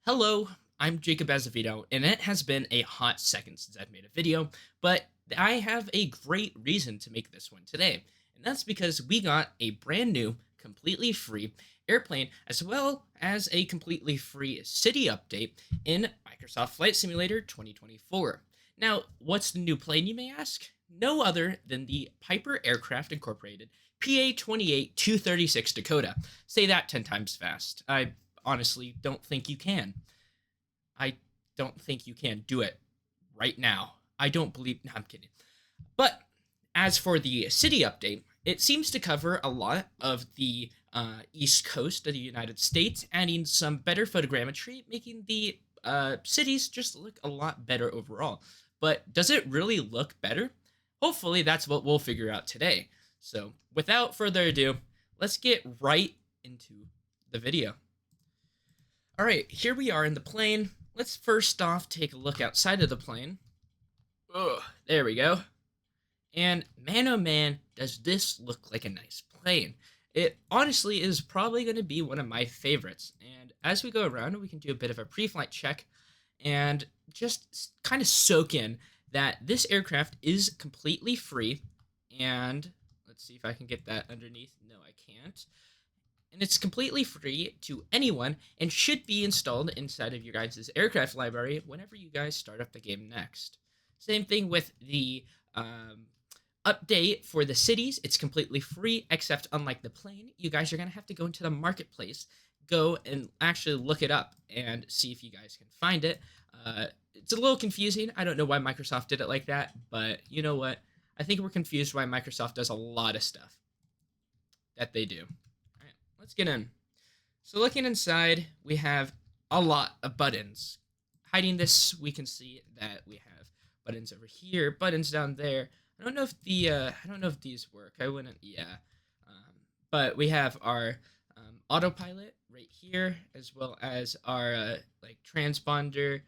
Hello, I'm Jacob Azevedo, and it has been a hot second since I've made a video, but I have a great reason to make this one today, and that's because we got a brand new, completely free airplane, as well as a completely free city update in Microsoft Flight Simulator 2024. Now, what's the new plane, you may ask? No other than the Piper Aircraft Incorporated PA-28 236 Dakota. Say that 10 times fast. I honestly don't think you can. I don't think you can do it right now. I don't believe. No, I'm kidding. But as for the city update, it seems to cover a lot of the east coast of the United States, adding some better photogrammetry, making the cities just look a lot better overall. But does it really look better? Hopefully, that's what we'll figure out today. So, without further ado, let's get right into the video. All right, here we are in the plane. Let's first off take a look outside of the plane. Oh, there we go. And man, oh man, does this look like a nice plane. It honestly is probably going to be one of my favorites. And as we go around, we can do a bit of a pre-flight check and just kind of soak in that this aircraft is completely free. And let's see if I can get that underneath. No, I can't. And it's completely free to anyone and should be installed inside of your guys' aircraft library whenever you guys start up the game next. Same thing with the update for the cities. It's completely free, except unlike the plane, you guys are going to have to go into the marketplace, go and actually look it up and see if you guys can find it. It's a little confusing. I don't know why Microsoft did it like that, but you know what? I think we're confused why Microsoft does a lot of stuff that they do. Let's get in. So looking inside, we have a lot of buttons. Hiding this, we can see that we have buttons over here, buttons down there. I don't know if these work. I wouldn't. Yeah. But we have our autopilot right here, as well as our like transponder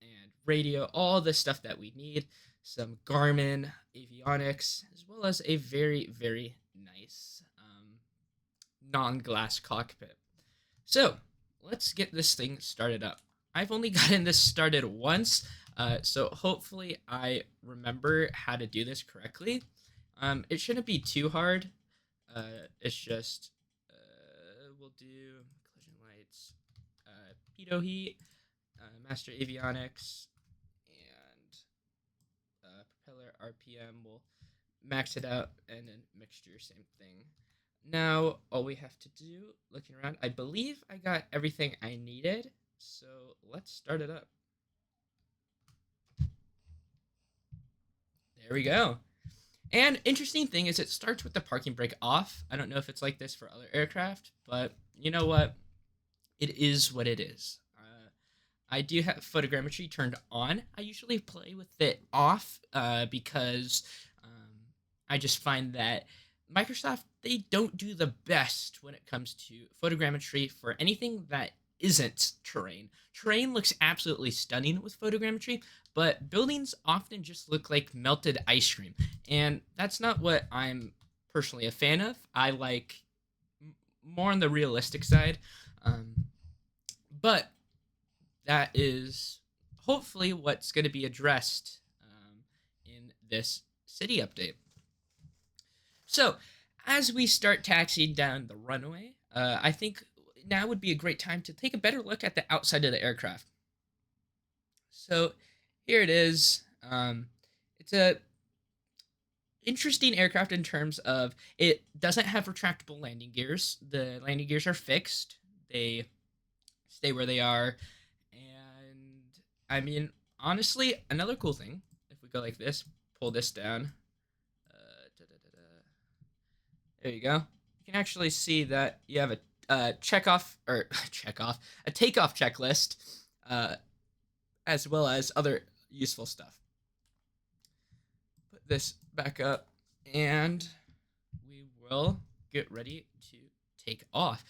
and radio, all the stuff that we need. Some Garmin avionics, as well as a very nice non-glass cockpit. So let's get this thing started up. I've only gotten this started once, so hopefully I remember how to do this correctly. It shouldn't be too hard. It's just we'll do collision lights, pitot heat, master avionics, and propeller RPM. We'll max it out, and then mixture, same thing. Now, all we have to do, looking around, I believe I got everything I needed, so let's start it up. There we go. And interesting thing is it starts with the parking brake off. I don't know if it's like this for other aircraft, but you know what? It is what it is. I do have photogrammetry turned on. I usually play with it off because I just find that Microsoft, they don't do the best when it comes to photogrammetry for anything that isn't terrain. Terrain looks absolutely stunning with photogrammetry, but buildings often just look like melted ice cream, and that's not what I'm personally a fan of. I like more on the realistic side, but that is hopefully what's going to be addressed in this city update. So, as we start taxiing down the runway, I think now would be a great time to take a better look at the outside of the aircraft. So, here it is. It's a interesting aircraft in terms of it doesn't have retractable landing gears. The landing gears are fixed. They stay where they are. And, I mean, honestly, another cool thing, if we go like this, pull this down. There you go. You can actually see that you have a a takeoff checklist, as well as other useful stuff. Put this back up, and we will get ready to take off.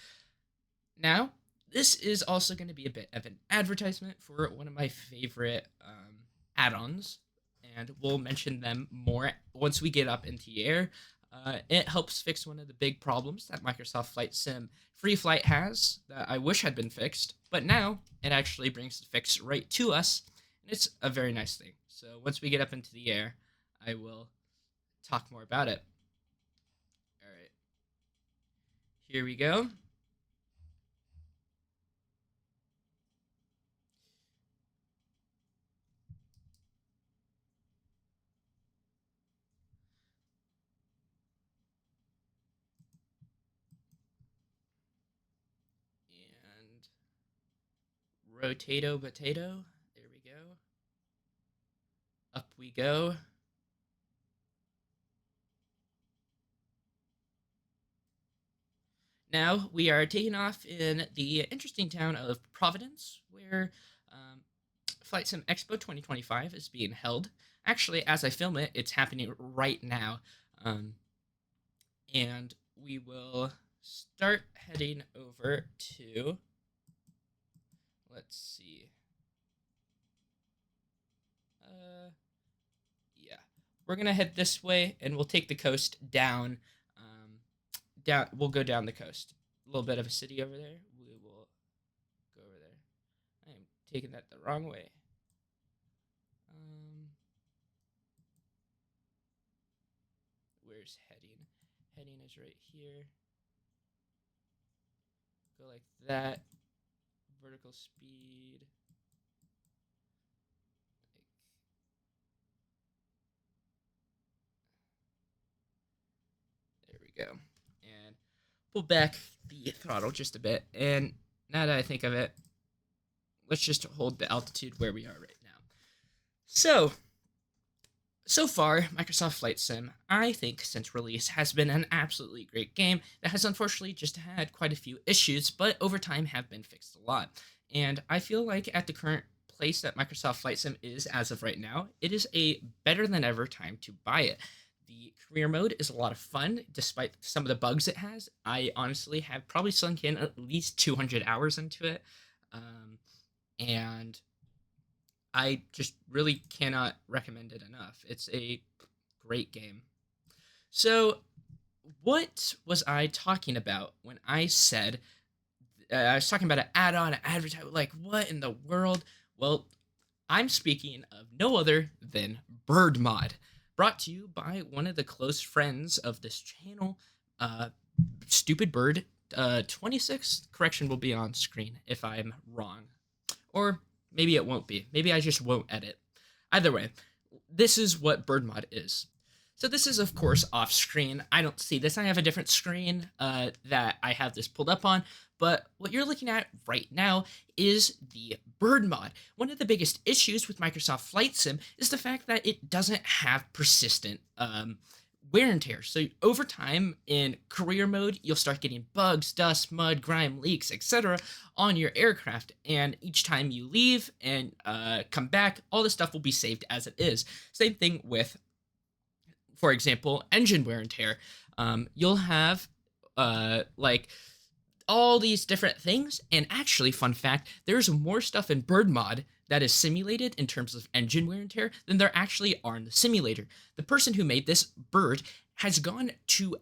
Now, this is also going to be a bit of an advertisement for one of my favorite add-ons, and we'll mention them more once we get up into the air. It helps fix one of the big problems that Microsoft Flight Sim Free Flight has that I wish had been fixed, but now it actually brings the fix right to us, and it's a very nice thing. So once we get up into the air, I will talk more about it. All right, here we go. And rotato potato. There we go. Up we go. Now we are taking off in the interesting town of Providence, where Flight Sim Expo 2025 is being held. Actually, as I film it, it's happening right now. Um, and we will start heading over to, let's see. Yeah, we're gonna head this way, and we'll take the coast down. Down, we'll go down the coast. A little bit of a city over there. We will go over there. I am taking that the wrong way. Where's heading? Heading is right here. Go like that. Vertical speed. There we go. And pull back the throttle just a bit. And now that I think of it, let's just hold the altitude where we are right now. So far, Microsoft Flight Sim, I think, since release, has been an absolutely great game that has unfortunately just had quite a few issues, but over time have been fixed a lot. And I feel like at the current place that Microsoft Flight Sim is as of right now, it is a better than ever time to buy it. The career mode is a lot of fun, despite some of the bugs it has. I honestly have probably sunk in at least 200 hours into it. And I just really cannot recommend it enough. It's a great game. So, what was I talking about when I said I was talking about an add-on, an advertisement? Like, what in the world? Well, I'm speaking of no other than Bird Mod, brought to you by one of the close friends of this channel, uh, Stupid Bird. 26 correction will be on screen if I'm wrong, or maybe it won't be. Maybe I just won't edit. Either way, this is what bird mod is. So this is, of course, off screen. I don't see this. I have a different screen that I have this pulled up on. But what you're looking at right now is the bird mod. One of the biggest issues with Microsoft Flight Sim is the fact that it doesn't have persistent wear and tear. So over time in career mode, you'll start getting bugs, dust, mud, grime, leaks, etc. on your aircraft. And each time you leave and come back, all the stuff will be saved as it is. Same thing with, for example, engine wear and tear. You'll have like all these different things. And actually, fun fact, there's more stuff in bird mod that is simulated in terms of engine wear and tear than there actually are in the simulator. The person who made this bird has gone to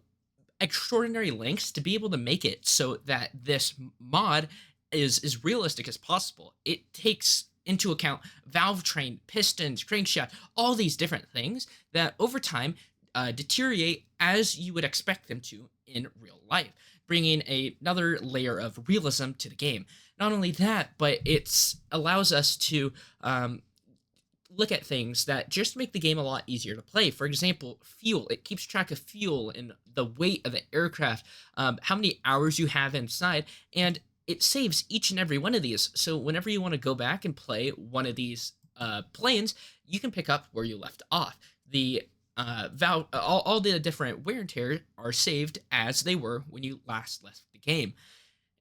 extraordinary lengths to be able to make it so that this mod is as realistic as possible. It takes into account valve train, pistons, crankshaft, all these different things that over time deteriorate as you would expect them to in real life, bringing another layer of realism to the game. Not only that, but it allows us to look at things that just make the game a lot easier to play. For example, fuel. It keeps track of fuel and the weight of the aircraft, how many hours you have inside, and it saves each and every one of these. So whenever you want to go back and play one of these planes, you can pick up where you left off. The all the different wear and tear are saved as they were when you last left the game.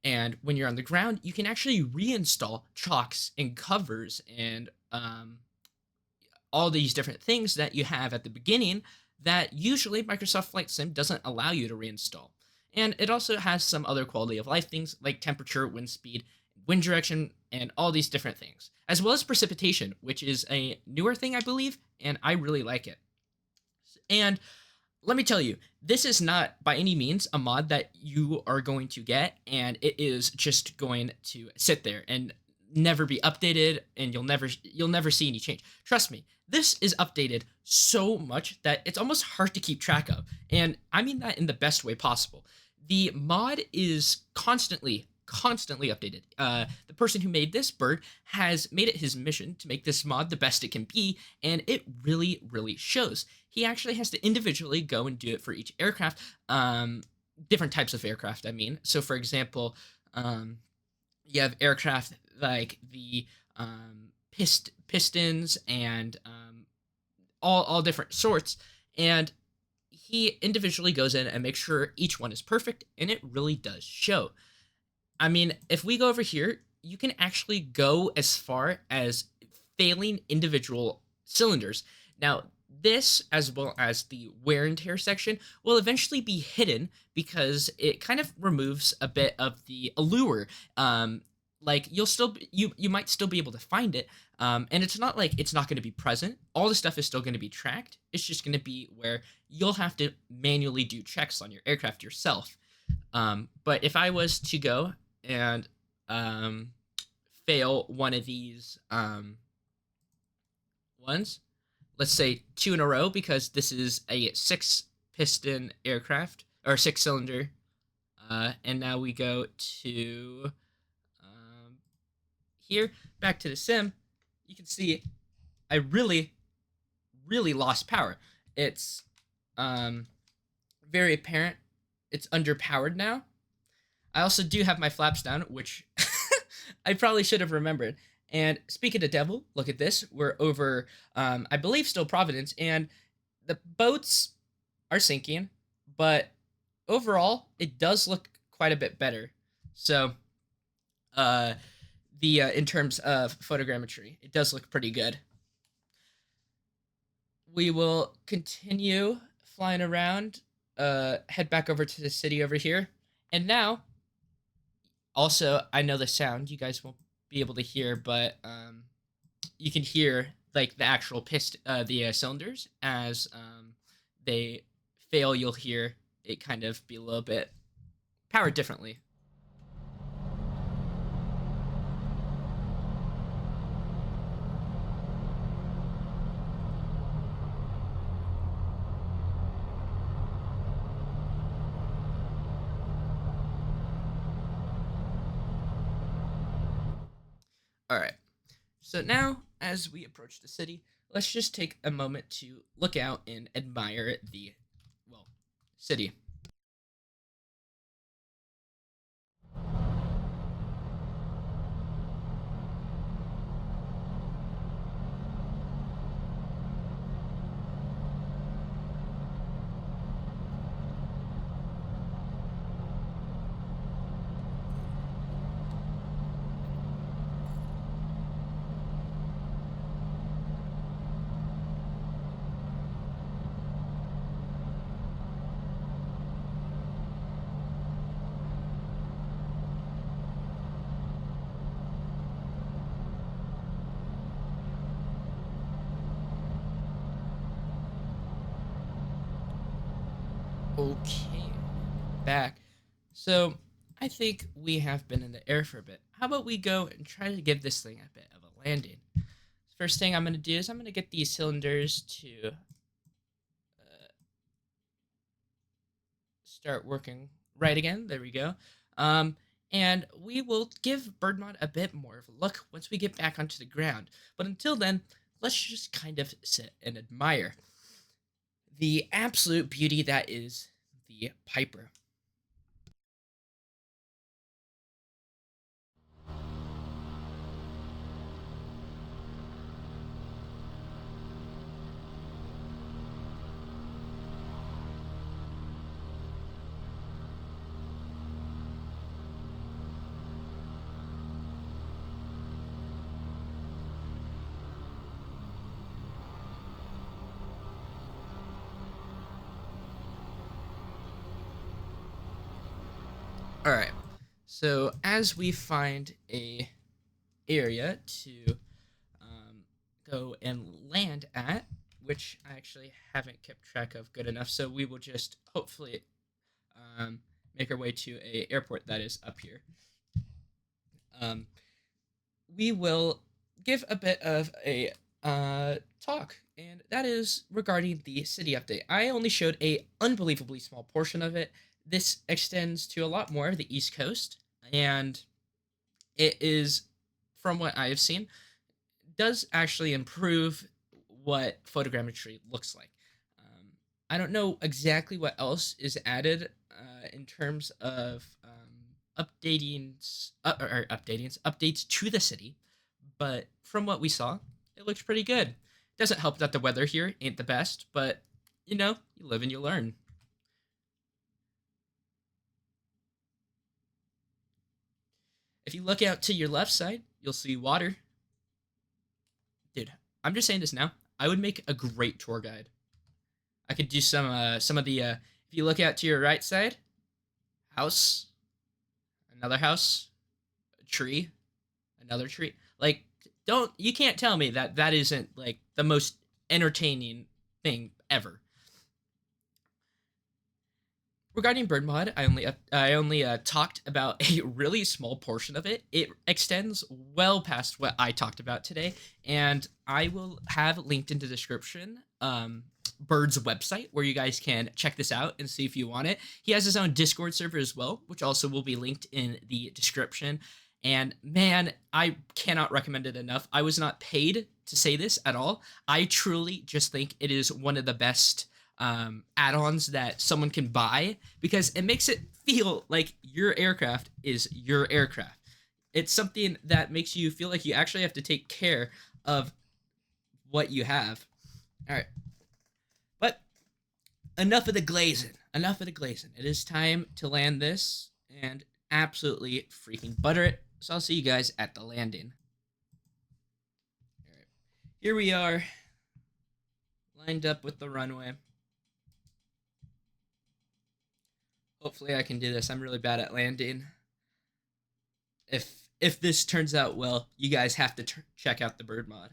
And when you're on the ground, you can actually reinstall chocks and covers and all these different things that you have at the beginning that usually Microsoft Flight Sim doesn't allow you to reinstall. And it also has some other quality of life things like temperature, wind speed, wind direction, and all these different things, as well as precipitation, which is a newer thing, I believe, and I really like it. And let me tell you, this is not by any means a mod that you are going to get, and it is just going to sit there and never be updated, and you'll never see any change. Trust me, this is updated so much that it's almost hard to keep track of, and I mean that in the best way possible. The mod is constantly updated. The person who made this bird has made it his mission to make this mod the best it can be, and it really shows. He actually has to individually go and do it for each aircraft, different types of aircraft, I mean. So, for example, you have aircraft like the pistons and all different sorts, and he individually goes in and makes sure each one is perfect, and it really does show. I mean, if we go over here, you can actually go as far as failing individual cylinders. Now, this, as well as the wear and tear section, will eventually be hidden because it kind of removes a bit of the allure. Like you'll still you might still be able to find it, and it's not like it's not going to be present. All the stuff is still going to be tracked. It's just going to be where you'll have to manually do checks on your aircraft yourself. But if I was to go and fail one of these ones, let's say two in a row, because this is a six piston aircraft or six cylinder, and now we go to here, back to the sim. You can see I really lost power. It's very apparent. It's underpowered now. I also do have my flaps down, which I probably should have remembered. And speaking of devil, look at this. We're over, I believe, still Providence, and the boats are sinking, but overall, it does look quite a bit better. So, in terms of photogrammetry, it does look pretty good. We will continue flying around, head back over to the city over here, and now, also, I know the sound you guys won't be able to hear, but you can hear like the actual the cylinders as they fail. You'll hear it kind of be a little bit powered differently. All right. So now, as we approach the city, let's just take a moment to look out and admire the, well, city. Okay, back. So I think we have been in the air for a bit. How about we go and try to give this thing a bit of a landing? First thing I'm going to do is I'm going to get these cylinders to start working right again. There we go. And we will give BirdMod a bit more of a look once we get back onto the ground. But until then, let's just kind of sit and admire the absolute beauty that is the Piper. All right. So as we find a area to go and land at, which I actually haven't kept track of good enough. So we will just hopefully um, make our way to a airport that is up here. Um, we will give a bit of a talk, and that is regarding the city update. I only showed a unbelievably small portion of it. This extends to a lot more of the East Coast, and it is, from what I have seen, does actually improve what photogrammetry looks like. I don't know exactly what else is added in terms of updates to the city, but from what we saw, it looks pretty good. Doesn't help that the weather here ain't the best, but you live and you learn. If you look out to your left side, you'll see water. Dude, I'm just saying this now. I would make a great tour guide. I could do some of the if you look out to your right side, house, another house, a tree, another tree. Like, don't you can't tell me that that isn't like the most entertaining thing ever. Regarding bird mod, I only talked about a really small portion of it. It extends well past what I talked about today, and I will have linked in the description Bird's website where you guys can check this out and see if you want it. He has his own Discord server as well, which also will be linked in the description. And man, I cannot recommend it enough. I was not paid to say this at all. I truly just think it is one of the best add-ons that someone can buy because it makes it feel like your aircraft is your aircraft. It's something that makes you feel like you actually have to take care of what you have. All right, but enough of the glazing. Enough of the glazing. It is time to land this and absolutely freaking butter it. So I'll see you guys at the landing. All right, here we are, lined up with the runway. Hopefully I can do this. I'm really bad at landing. If this turns out well, you guys have to check out the bird mod.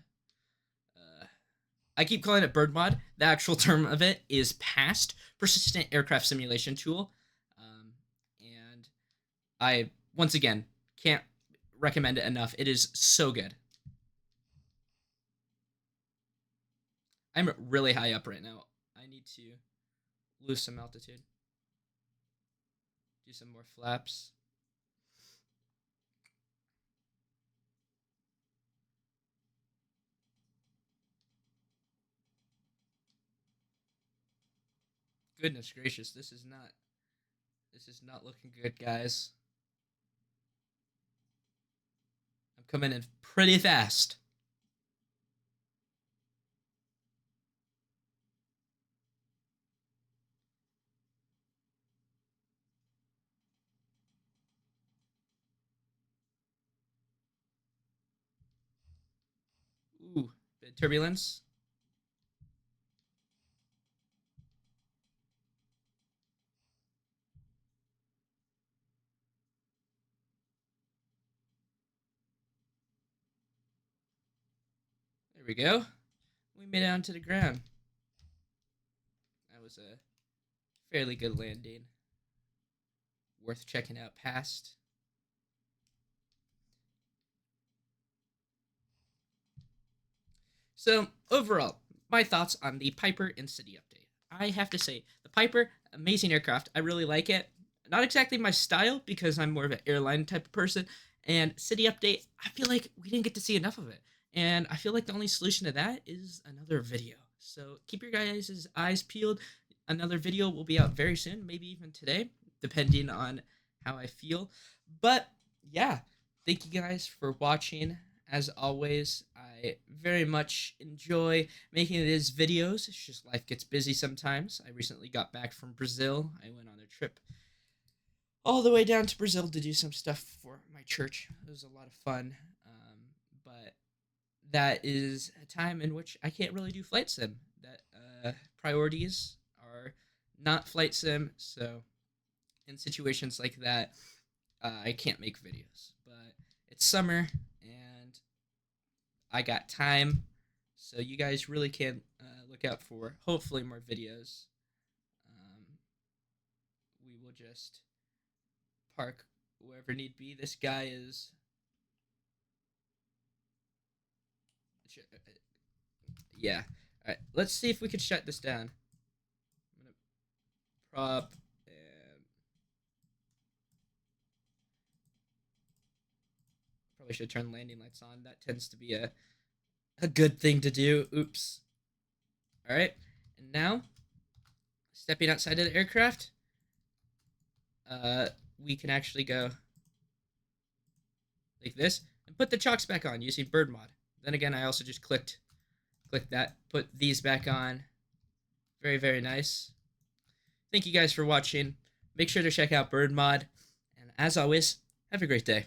I keep calling it bird mod. The actual term of it is PAST, Persistent Aircraft Simulation Tool. And I, once again, can't recommend it enough. It is so good. I'm really high up right now. I need to lose some altitude. Do some more flaps. Goodness gracious, this is not looking good, guys. I'm coming in pretty fast. Ooh, bit turbulence. There we go. We made it onto the ground. That was a fairly good landing. Worth checking out past. So, overall, my thoughts on the Piper and City update. I have to say, the Piper, amazing aircraft. I really like it. Not exactly my style because I'm more of an airline type of person. And City update, I feel like we didn't get to see enough of it. And I feel like the only solution to that is another video. So keep your guys' eyes peeled. Another video will be out very soon, maybe even today, depending on how I feel. But yeah, thank you guys for watching. As always, I very much enjoy making these videos. It's just life gets busy sometimes. I recently got back from Brazil. I went on a trip all the way down to Brazil to do some stuff for my church. It was a lot of fun. But that is a time in which I can't really do flight sim. That priorities are not flight sim. So in situations like that, I can't make videos. But it's summer and I got time, so you guys really can look out for hopefully more videos. We will just park wherever need be. This guy is. Yeah. All right. Let's see if we can shut this down. I'm gonna prop and probably should turn landing lights on. That tends to be a good thing to do. Oops. All right. And now, stepping outside of the aircraft, we can actually go like this and put the chocks back on using bird mod. Then again, I also just click that, put these back on. Very, very nice. Thank you guys for watching. Make sure to check out bird mod. And as always, have a great day.